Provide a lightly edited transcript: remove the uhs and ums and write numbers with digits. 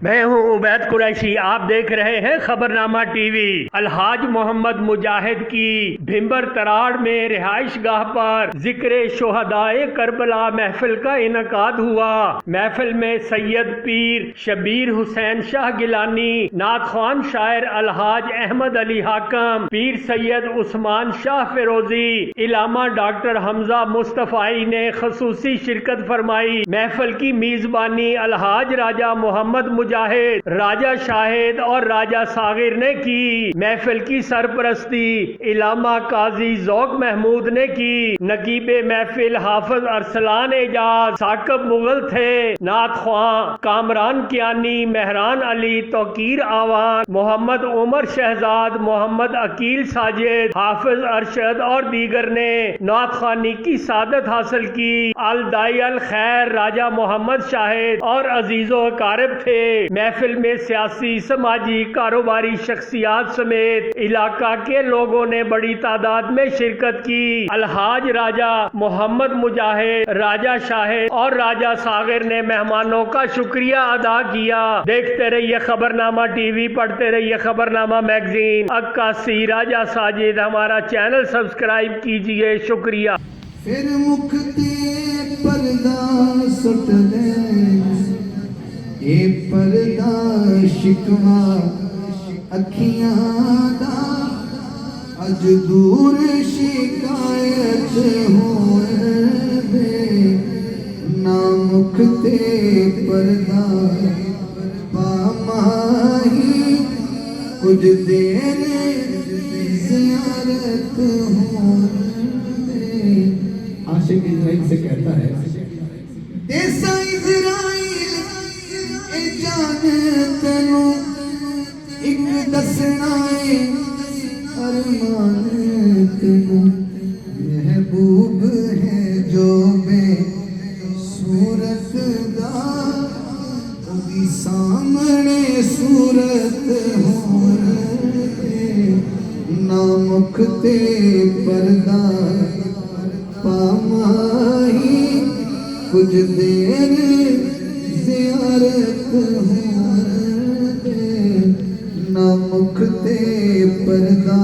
میں ہوں عبید قریشی، آپ دیکھ رہے ہیں خبرنامہ ٹی وی۔ الحاج محمد مجاہد کی بھمبر تراڑ میں رہائش گاہ پر ذکر شہدائے کربلا محفل کا انعقاد ہوا۔ محفل میں سید پیر شبیر حسین شاہ گیلانی، نعت خوان شاعر الحاج احمد علی حاکم، پیر سید عثمان شاہ فیروزی، علامہ ڈاکٹر حمزہ مصطفی نے خصوصی شرکت فرمائی۔ محفل کی میزبانی الحاج راجہ محمد مجاہد، راجہ شاہد اور راجہ صاغر نے کی۔ محفل کی سرپرستی علامہ قاضی ذوق محمود نے کی۔ نقیب محفل حافظ ارسلان اعجاز ثاقب مغل تھے۔ نعت خواں کامران کیانی، مہران علی، توقیر آوان، محمد عمر شہزاد، محمد عقیل ساجد، حافظ ارشد اور دیگر نے نعت خوانی کی سعادت حاصل کی۔ الداعی الخیر راجہ محمد شاہد اور عزیز و اقارب تھے۔ محفل میں سیاسی، سماجی، کاروباری شخصیات سمیت علاقہ کے لوگوں نے بڑی تعداد میں شرکت کی۔ الحاج راجہ محمد مجاہد، راجہ شاہد اور راجہ صاغر نے مہمانوں کا شکریہ ادا کیا۔ دیکھتے رہیے خبرنامہ ٹی وی، پڑھتے رہیے خبرنامہ میگزین۔ عکاسی راجہ ساجد، ہمارا چینل سبسکرائب کیجیے، شکریہ۔ پھر مکھتے پردہ سٹ لے، اے پردہ شکوا اکھیاں دا، اج دور شکایت ہوئے دے، نا مکھتے پردہ پاماہی، کچھ دیر زیارت ہوئے۔ عاشق اسرائیل سے کہتا ہے، ایسا اسرائیل اے جان تینو ایک دسنا اے ارمان تینو، محبوب ہے جو بے صورت دا، اُدی سامنے صورت ہوئے، نا مکھتے پردہ پاماہی، کچھ دیر زیارت ہوئے، نا مکھتے پردہ